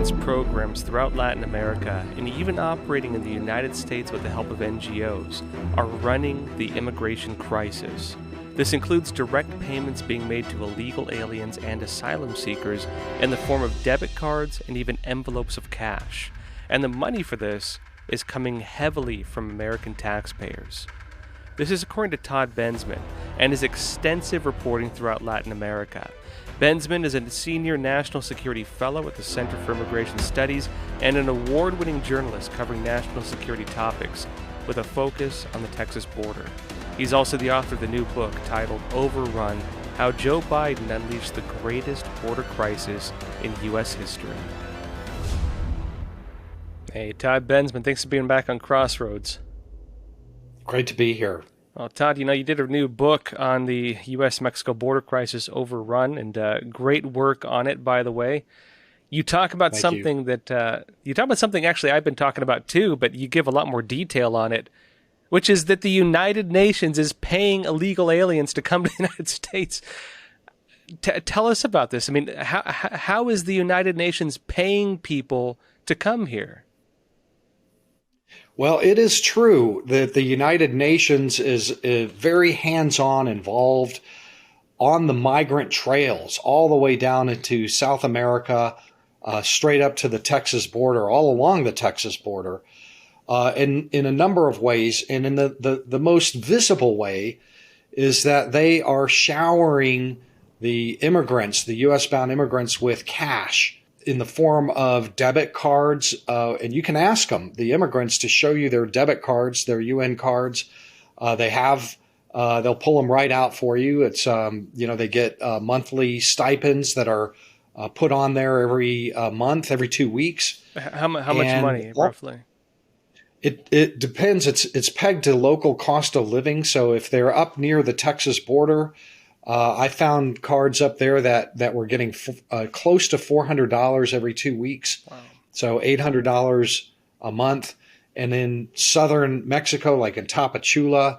assistance programs throughout Latin America, and even operating in the United States with the help of NGOs, are running the immigration crisis. This includes direct payments being made to illegal aliens and asylum seekers in the form of debit cards and even envelopes of cash. And the money for this is coming heavily from American taxpayers. This is according to Todd Bensman and his extensive reporting throughout Latin America. Bensman is a senior national security fellow at the Center for Immigration Studies and an award-winning journalist covering national security topics with a focus on the Texas border. He's also the author of the new book titled Overrun: How Joe Biden Unleashed the Greatest Border Crisis in U.S. History. Hey, Todd Bensman, thanks for being back on Crossroads. Great to be here. Well, Todd, you did a new book on the U.S.-Mexico border crisis, Overrun, and great work on it, by the way. You talk about something actually I've been talking about too, but you give a lot more detail on it, which is that the United Nations is paying illegal aliens to come to the United States. Tell us about this. I mean, how is the United Nations paying people to come here? Well, it is true that the United Nations is very hands-on involved on the migrant trails all the way down into South America, straight up to the Texas border, all along the Texas border, in a number of ways. And in the most visible way is that they are showering the immigrants, the U.S.-bound immigrants, with cash in the form of debit cards. And you can ask them, the immigrants, to show you their debit cards, their UN cards. They'll pull them right out for you. It's, they get monthly stipends that are put on there every month, every 2 weeks. How much money, roughly? It depends. It's pegged to local cost of living. So if they're up near the Texas border, I found cards up there that were getting close to $400 every 2 weeks. Wow. So $800 a month. And in southern Mexico, like in Tapachula,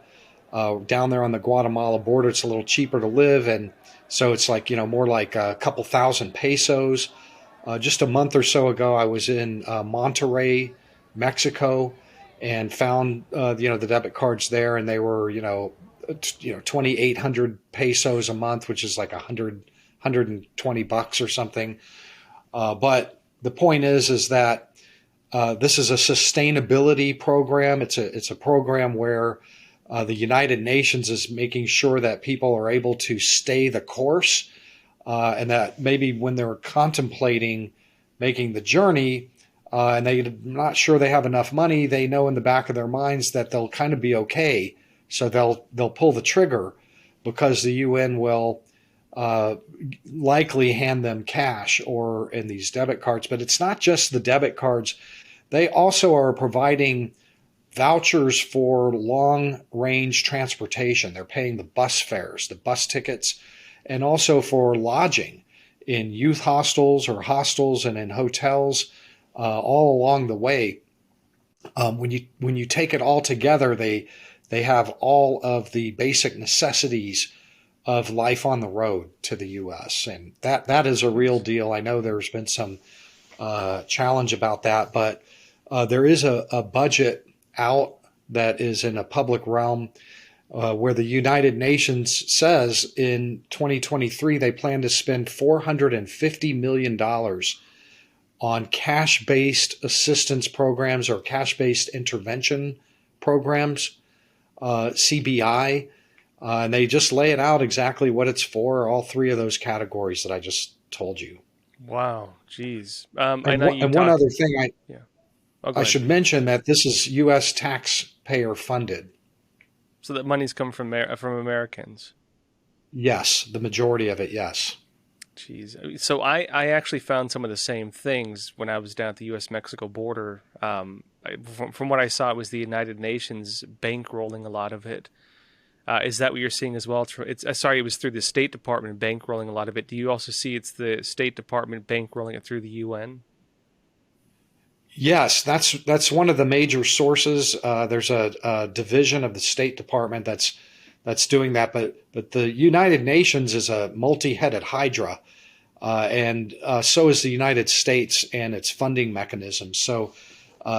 down there on the Guatemala border, it's a little cheaper to live. And so it's like, more like a couple thousand pesos. Just a month or so ago, I was in Monterrey, Mexico, and found, the debit cards there, and they were, 2,800 pesos a month, which is like $120 or something. But the point is that this is a sustainability program. It's a program where the United Nations is making sure that people are able to stay the course, and that maybe when they're contemplating making the journey, and they're not sure they have enough money, they know in the back of their minds that they'll kind of be okay. So they'll pull the trigger because the UN will likely hand them cash or in these debit cards. But it's not just the debit cards. They also are providing vouchers for long-range transportation. They're paying the bus fares, the bus tickets, and also for lodging in youth hostels or hostels and in hotels all along the way. When you take it all together, they have all of the basic necessities of life on the road to the U.S. And that is a real deal. I know there's been some challenge about that, but there is a budget out that is in a public realm where the United Nations says in 2023 they plan to spend $450 million on cash-based assistance programs or cash-based intervention programs, CBI, and they just lay it out exactly what it's for, all three of those categories that I just told you. Wow, geez. One other thing I should mention that this is U.S. taxpayer funded. So that money's come from Americans? Yes, the majority of it, yes. Jeez. So I actually found some of the same things when I was down at the U.S.-Mexico border. From what I saw, it was the United Nations bankrolling a lot of it. Is that what you're seeing as well? It was through the State Department bankrolling a lot of it. Do you also see it's the State Department bankrolling it through the UN? Yes, that's one of the major sources. There's a division of the State Department that's doing that, but the United Nations is a multi-headed hydra. and so is the United States and its funding mechanisms. So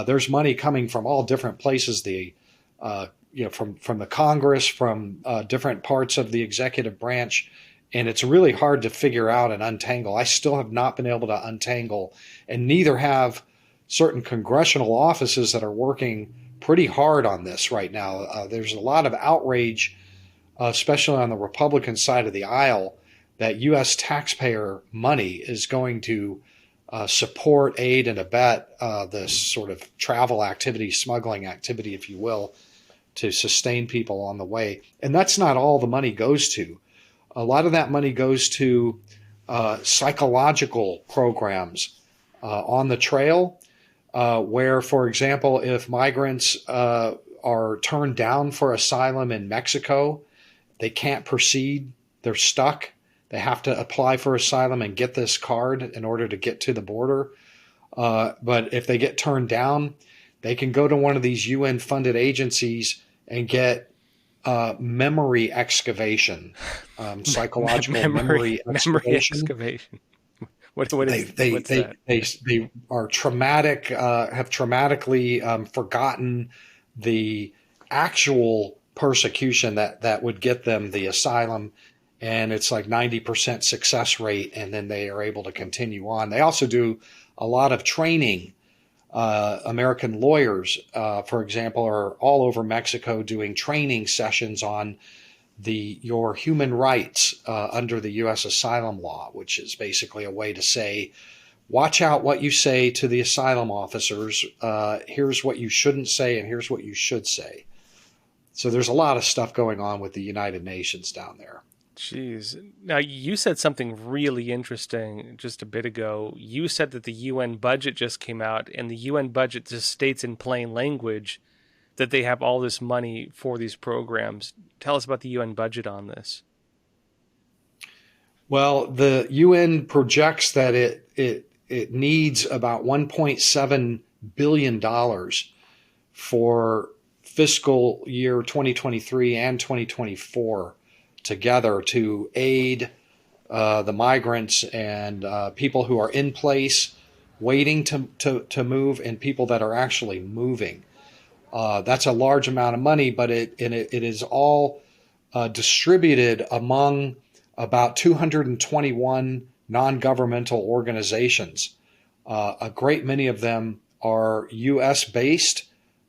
there's money coming from all different places. From the Congress, from different parts of the executive branch, and it's really hard to figure out and untangle. I still have not been able to untangle, and neither have certain congressional offices that are working pretty hard on this right now. There's a lot of outrage, especially on the Republican side of the aisle, that U.S. taxpayer money is going to support, aid, and abet this sort of travel activity, smuggling activity, if you will, to sustain people on the way. And that's not all the money goes to. A lot of that money goes to psychological programs on the trail, where, for example, if migrants are turned down for asylum in Mexico, they can't proceed, they're stuck. They have to apply for asylum and get this card in order to get to the border. But if they get turned down, they can go to one of these UN-funded agencies and get memory excavation, psychological memory excavation. What is that? They are traumatic, have traumatically forgotten the actual persecution that would get them the asylum, and it's like 90% success rate, and then they are able to continue on. They also do a lot of training. American lawyers, for example, are all over Mexico doing training sessions on your human rights under the U.S. asylum law, which is basically a way to say, watch out what you say to the asylum officers. Here's what you shouldn't say, and here's what you should say. So there's a lot of stuff going on with the United Nations down there. Jeez. Now, you said something really interesting just a bit ago. You said that the UN budget just came out, and the UN budget just states in plain language that they have all this money for these programs. Tell us about the UN budget on this. Well, the UN projects that it needs about $1.7 billion for fiscal year 2023 and 2024 together to aid the migrants and people who are in place waiting to move, and people that are actually moving. That's a large amount of money, but it is all distributed among about 221 non-governmental organizations. A great many of them are U.S.-based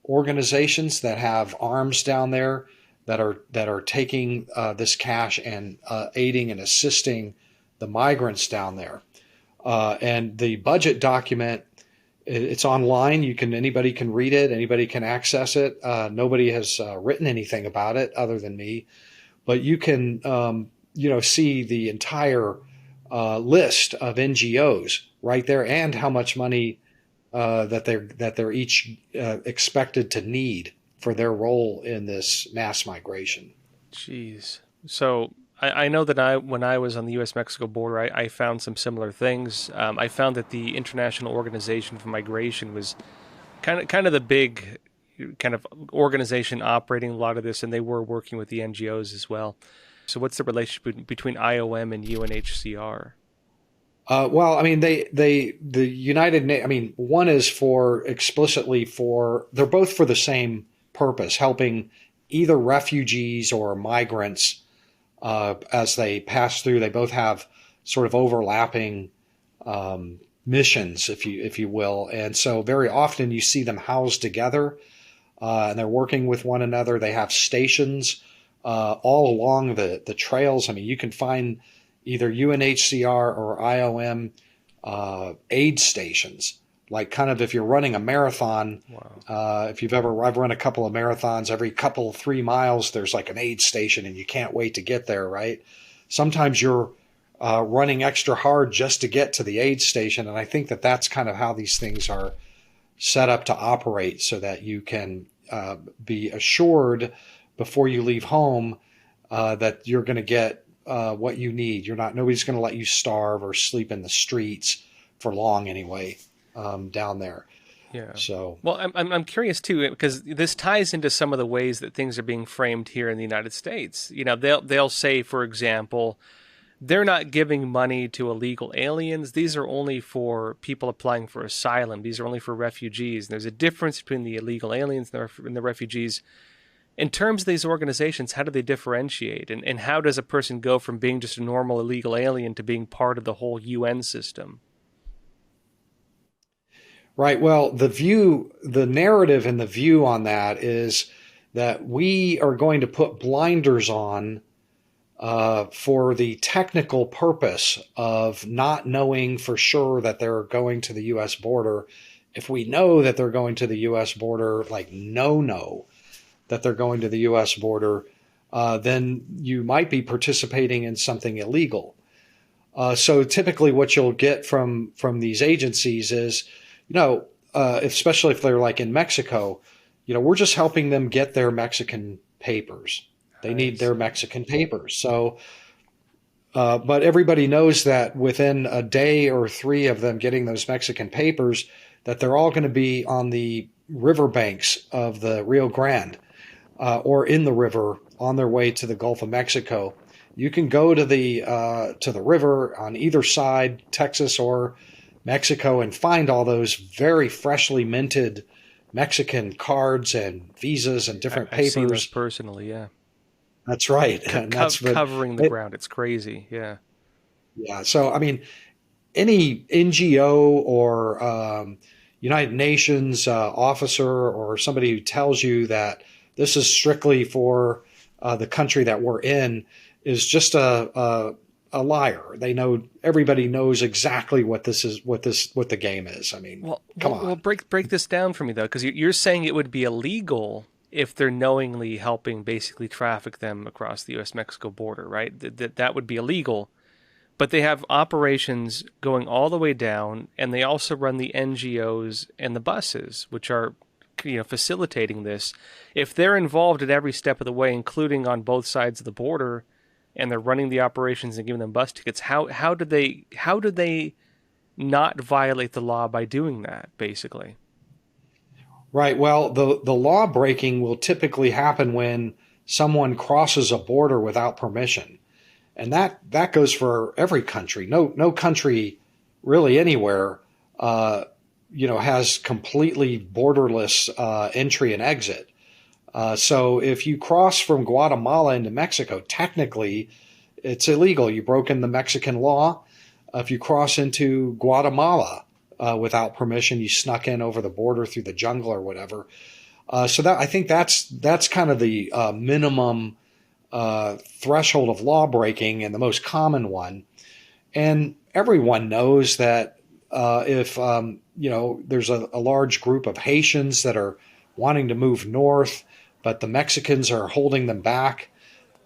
organizations that have arms down there that are taking this cash and aiding and assisting the migrants down there. And the budget document, it's online. Anybody can read it. Anybody can access it. Nobody has written anything about it other than me, but you can see the entire list of NGOs right there, and how much money that they're each expected to need for their role in this mass migration. Jeez. So I know that when I was on the U.S.-Mexico border, I found some similar things. I found that the International Organization for Migration was kind of the big kind of organization operating a lot of this, and they were working with the NGOs as well. So what's the relationship between IOM and UNHCR? Well, I mean, the United Nations, I mean, one is they're both for the same purpose, helping either refugees or migrants as they pass through. They both have sort of overlapping missions, if you will, and so very often you see them housed together, and they're working with one another. They have stations all along the trails. I mean, you can find either UNHCR or IOM aid stations. Like, kind of, if you're running a marathon, wow. I've run a couple of marathons, every 3 miles, there's like an aid station, and you can't wait to get there, right? Sometimes you're running extra hard just to get to the aid station. And I think that's kind of how these things are set up to operate, so that you can be assured before you leave home that you're going to get what you need. Nobody's going to let you starve or sleep in the streets for long anyway. Down there. Yeah. So, well, I'm curious too, because this ties into some of the ways that things are being framed here in the United States. They'll say, for example, they're not giving money to illegal aliens. These are only for people applying for asylum. These are only for refugees. And there's a difference between the illegal aliens and the refugees. In terms of these organizations, how do they differentiate? And how does a person go from being just a normal illegal alien to being part of the whole UN system? Right. Well, the narrative and the view on that is that we are going to put blinders on for the technical purpose of not knowing for sure that they're going to the U.S. border. If we know that they're going to the U.S. border, like know that they're going to the U.S. border, then you might be participating in something illegal. So typically what you'll get from these agencies is, especially if they're like in Mexico, we're just helping them get their Mexican papers. They need their Mexican papers. So, but everybody knows that within a day or three of them getting those Mexican papers, that they're all going to be on the riverbanks of the Rio Grande or in the river on their way to the Gulf of Mexico. You can go to the river on either side, Texas or Mexico, and find all those very freshly minted Mexican cards and visas and different papers. I've seen those personally, yeah. That's right. And that's covering the ground. It's crazy, yeah. Yeah. So, I mean, any NGO or United Nations officer or somebody who tells you that this is strictly for the country that we're in is just a liar. Everybody knows exactly what the game is. I mean, come on. Well, break this down for me though, because you're saying it would be illegal if they're knowingly helping basically traffic them across the U.S.-Mexico border, right? That would be illegal. But they have operations going all the way down, and they also run the NGOs and the buses, which are facilitating this. If they're involved at every step of the way, including on both sides of the border, and they're running the operations and giving them bus tickets, how do they not violate the law by doing that, basically? Right. Well, the law breaking will typically happen when someone crosses a border without permission. And that goes for every country. No country really anywhere, has completely borderless entry and exit. So if you cross from Guatemala into Mexico, technically it's illegal. You've broken the Mexican law. If you cross into Guatemala without permission, you snuck in over the border through the jungle or whatever. So that I think that's kind of the minimum threshold of law breaking and the most common one. And everyone knows that if there's a large group of Haitians that are wanting to move north, but the Mexicans are holding them back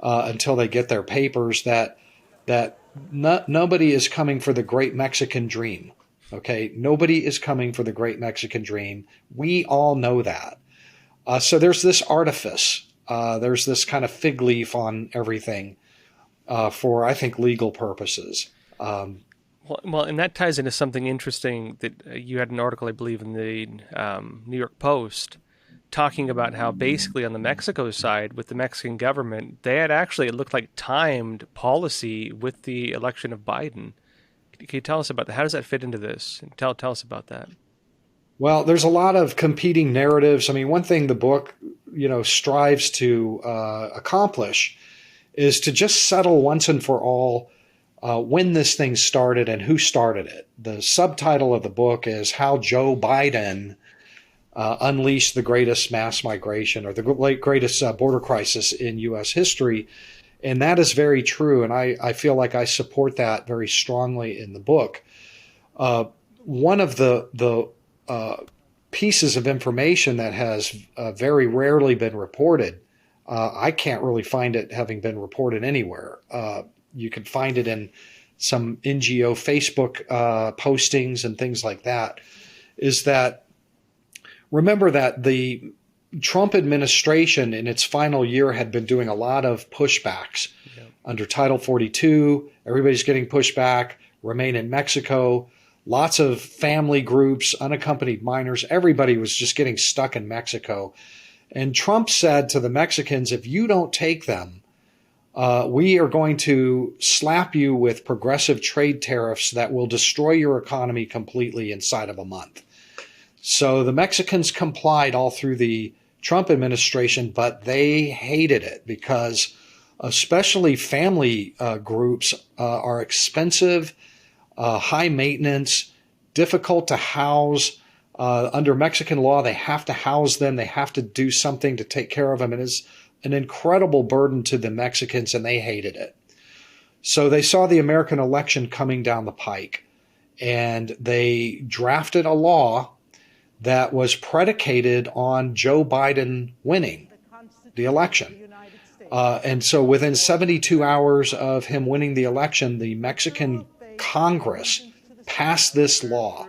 until they get their papers, that nobody is coming for the great Mexican dream. Okay, nobody is coming for the great Mexican dream. We all know that. So there's this artifice. There's this kind of fig leaf on everything for, I think, legal purposes. Well, and that ties into something interesting that you had an article, I believe, in the New York Post talking about how basically on the Mexico side with the Mexican government, they had actually, it looked like, timed policy with the election of Biden. Can you tell us about that? How does that fit into this? Tell us about that. Well, there's a lot of competing narratives. I mean, one thing the book, strives to accomplish is to just settle once and for all when this thing started and who started it. The subtitle of the book is How Joe Biden Unleashed the Greatest Mass Migration or the greatest border crisis in U.S. history. And that is very true. And I feel like I support that very strongly in the book. One of the pieces of information that has very rarely been reported, I can't really find it having been reported anywhere. You can find it in some NGO Facebook postings and things like that, is that remember that the Trump administration in its final year had been doing a lot of pushbacks. Yeah. Under Title 42. Everybody's getting pushback, remain in Mexico, lots of family groups, unaccompanied minors. Everybody was just getting stuck in Mexico. And Trump said to the Mexicans, if you don't take them, we are going to slap you with progressive trade tariffs that will destroy your economy completely inside of a month. So the Mexicans complied all through the Trump administration, but they hated it because especially family groups are expensive, high maintenance, difficult to house. Under Mexican law, they have to house them. They have to do something to take care of them. It is an incredible burden to the Mexicans, and they hated it. So they saw the American election coming down the pike, and they drafted a law that was predicated on Joe Biden winning the election. And so within 72 hours of him winning the election, the Mexican Congress passed this law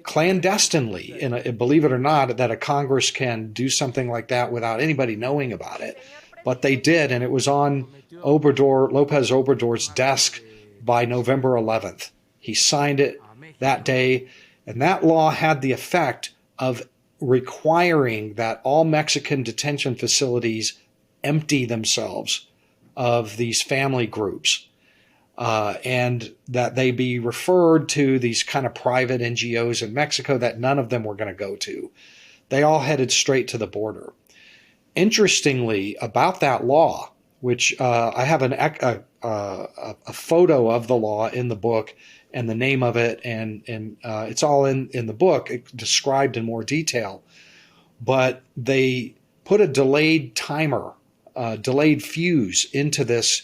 clandestinely. And believe it or not, that a Congress can do something like that without anybody knowing about it. But they did, and it was on Lopez Obrador's desk by November 11th. He signed it that day, and that law had the effect of requiring that all Mexican detention facilities empty themselves of these family groups, and that they be referred to these kind of private NGOs in Mexico that none of them were going to go to. They all headed straight to the border. Interestingly, about that law, which I have a photo of the law in the book and the name of it, and it's all in the book, described in more detail. But they put a delayed timer, delayed fuse into this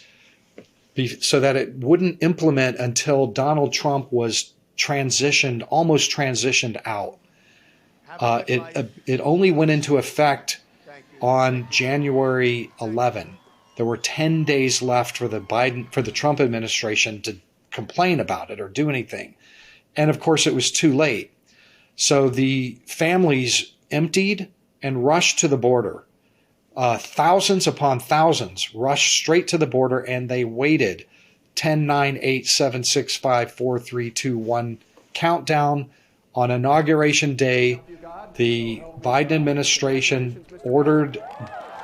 so that it wouldn't implement until Donald Trump was almost transitioned out. It only went into effect on January 11. There were 10 days left for the Trump administration to complain about it or do anything. And of course, it was too late. So the families emptied and rushed to the border. Thousands upon thousands rushed straight to the border, and they waited 10, 9, 8, 7, 6, 5, 4, 3, 2, 1 countdown. On Inauguration Day, the Biden administration ordered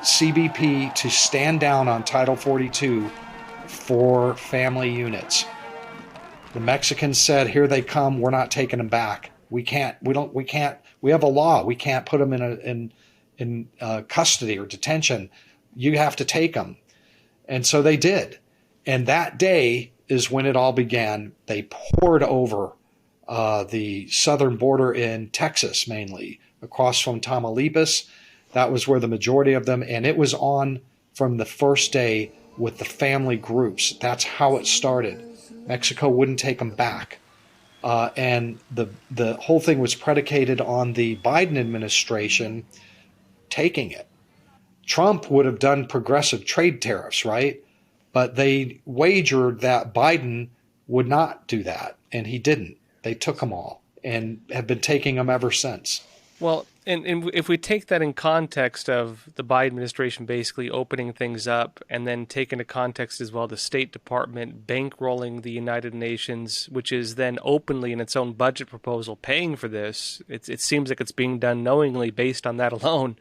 CBP to stand down on Title 42 for family units. The Mexicans said, "Here they come. We're not taking them back. We have a law. We can't put them in custody or detention. You have to take them." And so they did. And that day is when it all began. They poured over the southern border in Texas, mainly across from Tamaulipas. That was where the majority of them, and it was on from the first day with the family groups. That's how it started. Mexico wouldn't take them back. And the whole thing was predicated on the Biden administration taking it. Trump would have done progressive trade tariffs, right? But they wagered that Biden would not do that, and he didn't. They took them all and have been taking them ever since. Well, and if we take that in context of the Biden administration basically opening things up, and then take into context as well the State Department bankrolling the United Nations, which is then openly in its own budget proposal paying for this, it seems like it's being done knowingly based on that alone.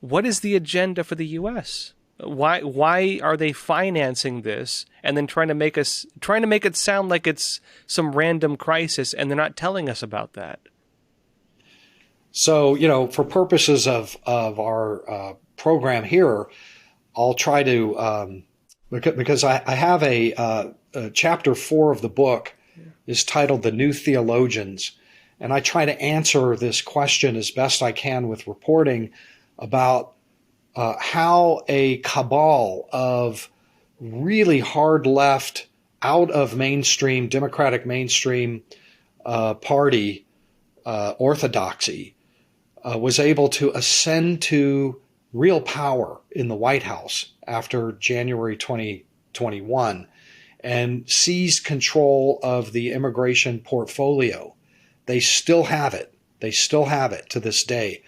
What is the agenda for the U.S.? Why are they financing this and then trying to make it sound like it's some random crisis, and they're not telling us about that? So, for purposes of our program here, I'll try to, because I have a chapter 4 of the book is titled "The New Theologians," and I try to answer this question as best I can with reporting about how a cabal of really hard left, out of mainstream, Democratic mainstream party orthodoxy was able to ascend to real power in the White House after January 2021 and seized control of the immigration portfolio. They still have it. They still have it to this day.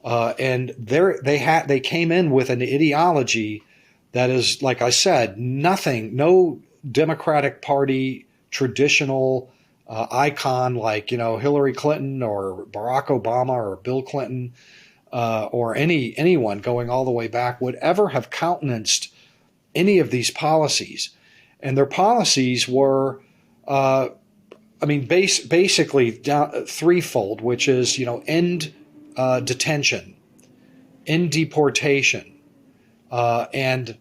And they came in with an ideology that is, like I said, no Democratic Party traditional icon like, Hillary Clinton or Barack Obama or Bill Clinton or anyone going all the way back would ever have countenanced any of these policies. And their policies were, basically threefold, which is, end detention, end deportation, and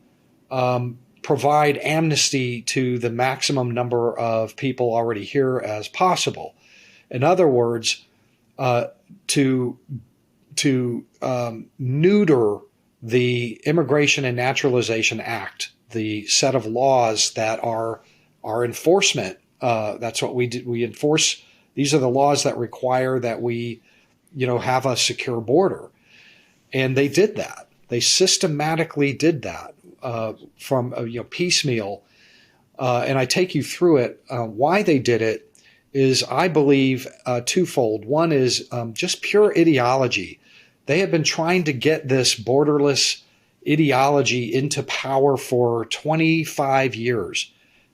provide amnesty to the maximum number of people already here as possible. In other words, to neuter the Immigration and Naturalization Act, the set of laws that are our enforcement. That's what we do. We enforce. These are the laws that require that we, have a secure border. And they did that. They systematically did that from piecemeal. And I take you through it. Why they did it is, I believe, twofold. One is just pure ideology. They have been trying to get this borderless ideology into power for 25 years.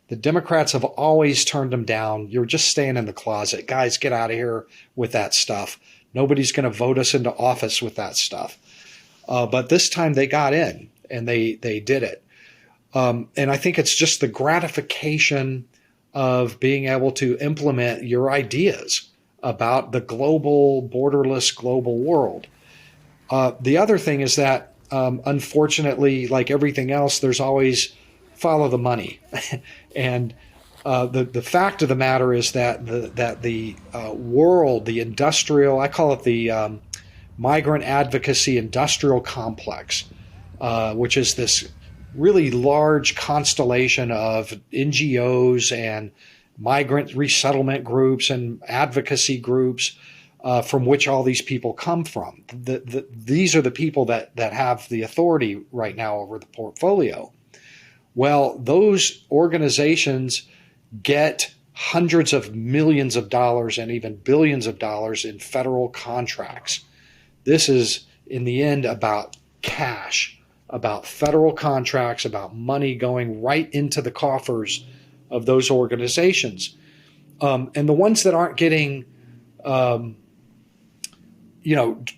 The Democrats have always turned them down. You're just staying in the closet. Guys, get out of here with that stuff. Nobody's going to vote us into office with that stuff. But this time they got in, and they did it. And I think it's just the gratification of being able to implement your ideas about the global, borderless global world. The other thing is that, unfortunately, like everything else, there's always follow the money. And the fact of the matter is that the world, the industrial, I call it the migrant advocacy industrial complex, which is this really large constellation of NGOs and migrant resettlement groups and advocacy groups, from which all these people come from. These are the people that have the authority right now over the portfolio. Well, those organizations get hundreds of millions of dollars and even billions of dollars in federal contracts. This is, in the end, about cash, about federal contracts, about money going right into the coffers of those organizations. And the ones that aren't getting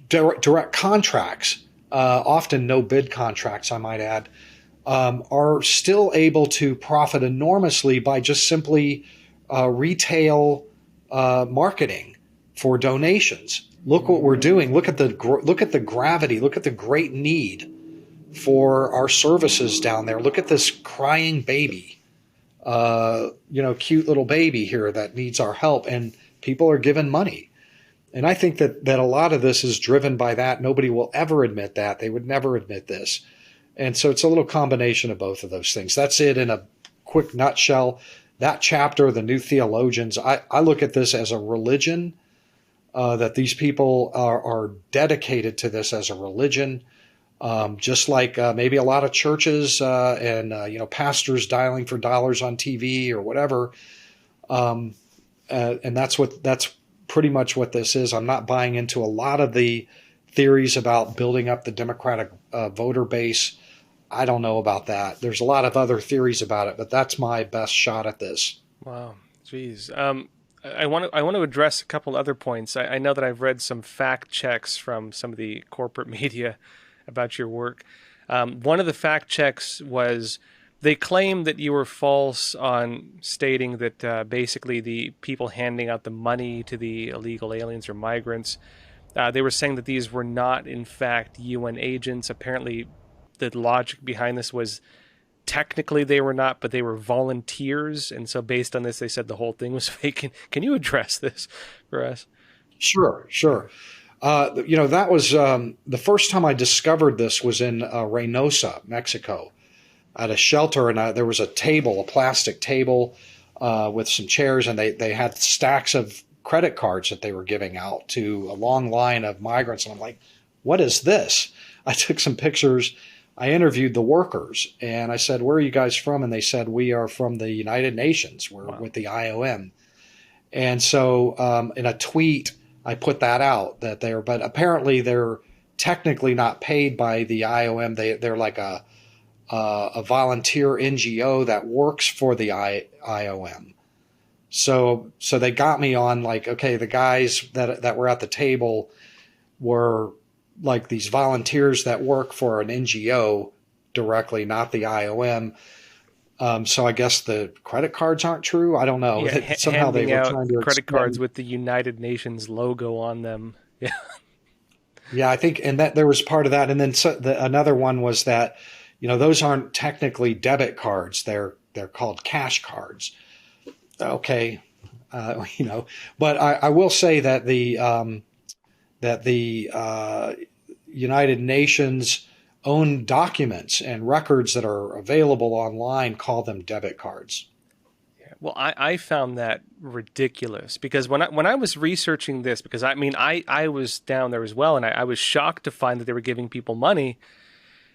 direct contracts, often no bid contracts, I might add, are still able to profit enormously by just simply retail marketing for donations. Look what we're doing. Look at the gravity. Look at the great need for our services down there. Look at this crying baby, cute little baby here that needs our help, and people are giving money. And I think that a lot of this is driven by that. Nobody will ever admit that. They would never admit this. And so it's a little combination of both of those things. That's it in a quick nutshell. That chapter, the New Theologians, I look at this as a religion, that these people are dedicated to this as a religion, just like maybe a lot of churches and pastors dialing for dollars on TV or whatever. And that's pretty much what this is. I'm not buying into a lot of the theories about building up the Democratic voter base. I don't know about that. There's a lot of other theories about it, but that's my best shot at this. Wow. Geez. I want to address a couple other points. I know that I've read some fact checks from some of the corporate media about your work. One of the fact checks was they claimed that you were false on stating that basically the people handing out the money to the illegal aliens or migrants, they were saying that these were not, in fact, UN agents. Apparently, the logic behind this was technically they were not, but they were volunteers. And so based on this, they said the whole thing was fake. Can you address this for us? Sure. That was the first time I discovered this was in Reynosa, Mexico, at a shelter. And there was a plastic table with some chairs, and they had stacks of credit cards that they were giving out to a long line of migrants. And I'm like, what is this? I took some pictures. I interviewed the workers, and I said, where are you guys from? And they said, we are from the United Nations. We're with the IOM. And so in a tweet, I put that out but apparently they're technically not paid by the IOM. They're like a volunteer NGO that works for the IOM. So they got me on like, okay, the guys that were at the table were like these volunteers that work for an NGO directly, not the IOM. So I guess the credit cards aren't true. I don't know. Yeah, Somehow they handing were out trying to credit cards extend. with the United Nations logo on them. Yeah. Yeah, I think, and that there was part of that. And then another one was that, those aren't technically debit cards. They're called cash cards. Okay. But I will say that the United Nations own documents and records that are available online call them debit cards. Well, I found that ridiculous because when I was researching this, because I was down there as well, and I was shocked to find that they were giving people money,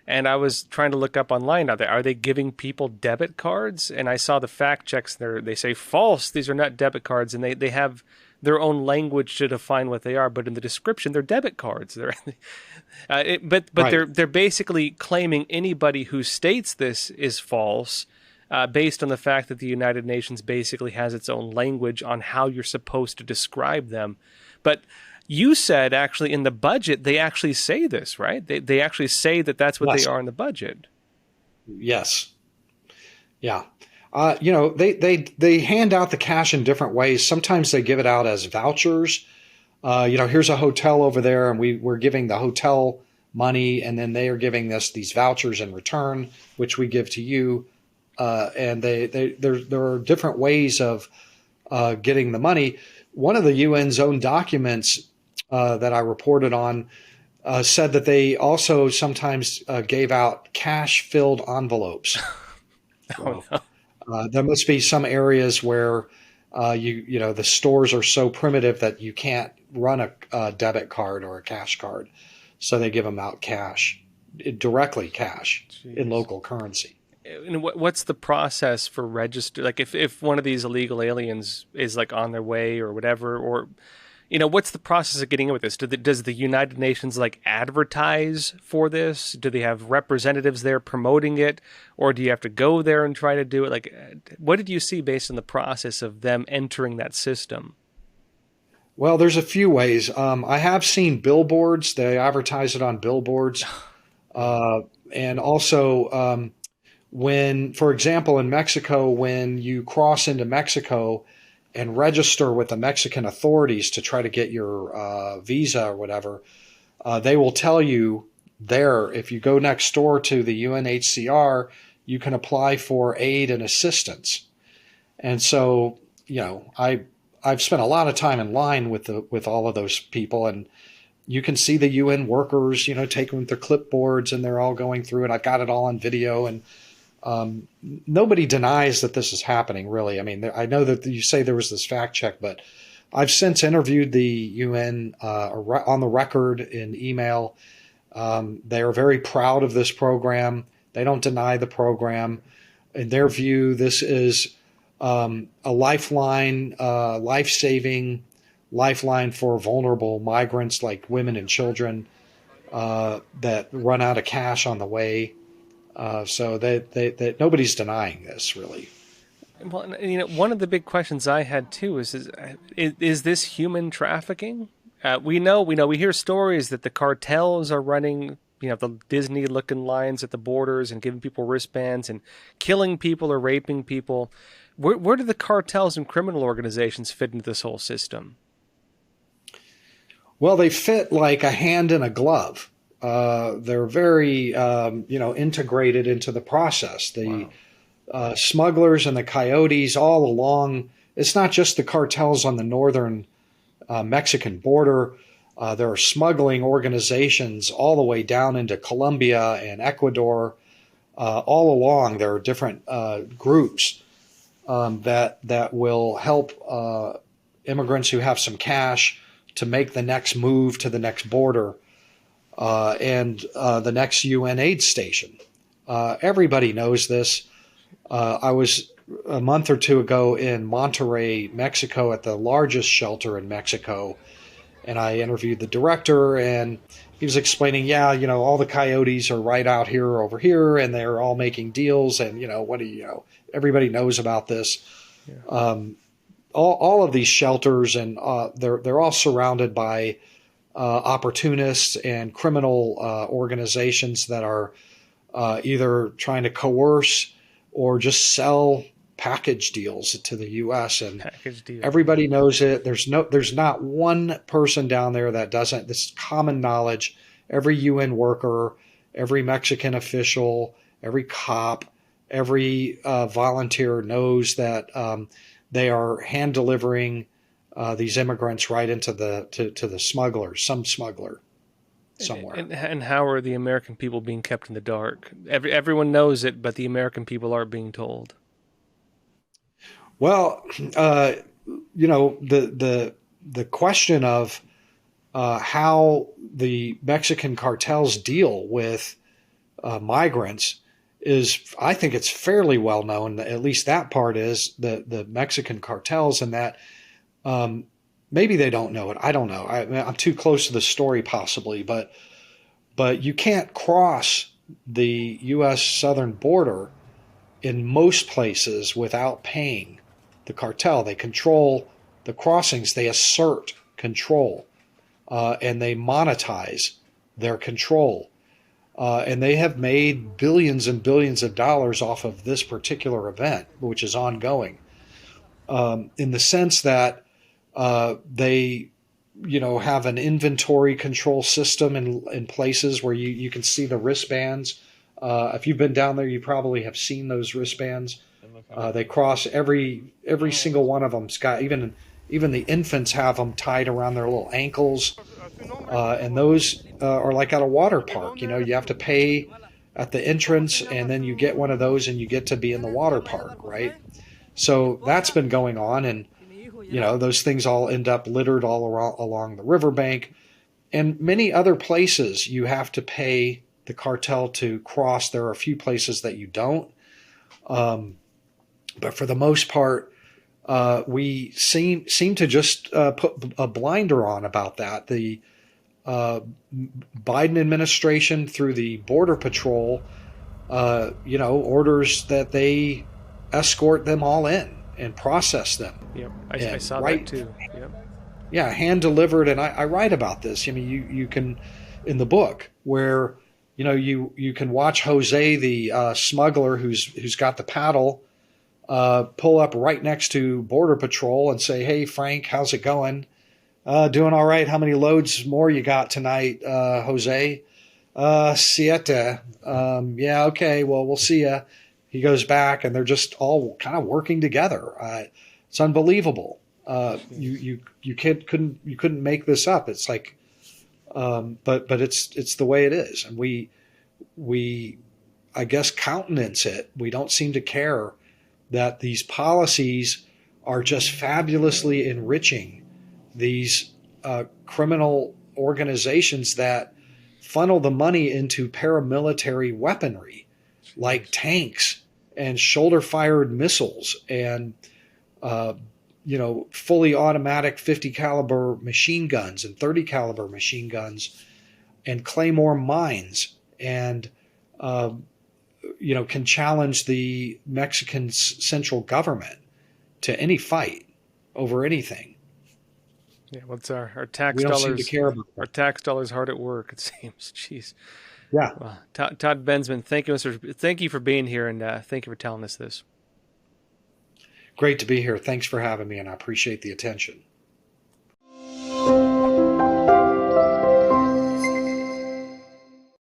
and I was trying to look up online, are they giving people debit cards? And I saw the fact checks there, they say false, these are not debit cards, and they have their own language to define what they are, but in the description they're debit cards. But Right. they're basically claiming anybody who states this is false. Based on the fact that the United Nations basically has its own language on how you're supposed to describe them. But you said actually in the budget, they actually say this, right? They actually say that that's what they Yes. are in the budget. Yes. Yeah. They hand out the cash in different ways. Sometimes they give it out as vouchers. Here's a hotel over there, and we're giving the hotel money, and then they are giving us these vouchers in return, which we give to you. And there are different ways of getting the money. One of the UN's own documents that I reported on said that they also sometimes gave out cash-filled envelopes. Oh, So no. there must be some areas where the stores are so primitive that you can't run a debit card or a cash card, so they give them out directly cash in Jeez. local currency. And what's the process for register? Like if one of these illegal aliens is like on their way or whatever, or what's the process of getting in with this? Does the United Nations like advertise for this? Do they have representatives there promoting it, or do you have to go there and try to do it? Like, what did you see based on the process of them entering that system? Well, there's a few ways. I have seen billboards. They advertise it on billboards, and also. For example, in Mexico, when you cross into Mexico and register with the Mexican authorities to try to get your visa or whatever, they will tell you there, if you go next door to the UNHCR, you can apply for aid and assistance. And so, I've spent a lot of time in line with all of those people, and you can see the UN workers, taking with their clipboards, and they're all going through, and I've got it all on video. And nobody denies that this is happening, really. I mean, I know that you say there was this fact check, but I've since interviewed the UN on the record in email. They are very proud of this program. They don't deny the program. In their view, this is a lifeline, life-saving lifeline for vulnerable migrants like women and children that run out of cash on the way. So that nobody's denying this, really. Well, one of the big questions I had too is this human trafficking? We hear stories that the cartels are running, the Disney-looking lines at the borders and giving people wristbands and killing people or raping people. Where do the cartels and criminal organizations fit into this whole system? Well, they fit like a hand in a glove. They're very, integrated into the process. The smugglers and the coyotes all along. It's not just the cartels on the northern Mexican border. There are smuggling organizations all the way down into Colombia and Ecuador. All along, there are different groups that will help immigrants who have some cash to make the next move to the next border and the next UN aid station. Everybody knows this. I was a month or two ago in Monterrey, Mexico, at the largest shelter in Mexico, and I interviewed the director, and he was explaining, all the coyotes are right out here over here, and they're all making deals, and everybody knows about this. Yeah. All of these shelters, and they're all surrounded by opportunists and criminal organizations that are either trying to coerce or just sell package deals to the U.S. And Package deal. everybody knows it. There's not one person down there that doesn't. This is common knowledge. Every UN worker, every Mexican official, every cop, every volunteer knows that they are hand delivering these immigrants right into to the smugglers, some smuggler somewhere. And how are the American people being kept in the dark? Everyone knows it, but the American people aren't being told. Well, the question of how the Mexican cartels deal with migrants is, I think it's fairly well known. At least that part is the Mexican cartels, and that maybe they don't know it. I don't know. I'm too close to the story possibly, but you can't cross the U.S. southern border in most places without paying the cartel. They control the crossings. They assert control, and they monetize their control. And they have made billions and billions of dollars off of this particular event, which is ongoing, in the sense that they, have an inventory control system in places where you can see the wristbands. If you've been down there, you probably have seen those wristbands. They cross every single one of them. Even the infants have them tied around their little ankles, and those are like at a water park. You have to pay at the entrance, and then you get one of those, and you get to be in the water park, right? So that's been going on, and those things all end up littered all along the riverbank, and many other places you have to pay the cartel to cross. There are a few places that you don't. But for the most part, we seem to just put a blinder on about that. The Biden administration, through the Border Patrol, orders that they escort them all in and process them. Yep, I saw that too. Yep. Yeah, hand delivered, and I write about this. I mean, you can, in the book, where you can watch Jose, the smuggler who's got the paddle, pull up right next to Border Patrol and say, "Hey, Frank, how's it going? Doing all right. How many loads more you got tonight, Jose?" Siete. Yeah, okay. Well, we'll see ya. He goes back, and they're just all kind of working together. It's unbelievable. You couldn't make this up. It's like, but it's the way it is, and we I guess countenance it. We don't seem to care that these policies are just fabulously enriching these criminal organizations that funnel the money into paramilitary weaponry like tanks and shoulder-fired missiles and fully automatic 50 caliber machine guns and 30 caliber machine guns and Claymore mines, and can challenge the Mexican central government to any fight over anything. Yeah, what's our tax we don't dollars? Seem to care about our tax dollars hard at work, it seems. Jeez. Yeah. Well, Todd Bensman, thank you for being here, and thank you for telling us this. Great to be here. Thanks for having me, and I appreciate the attention.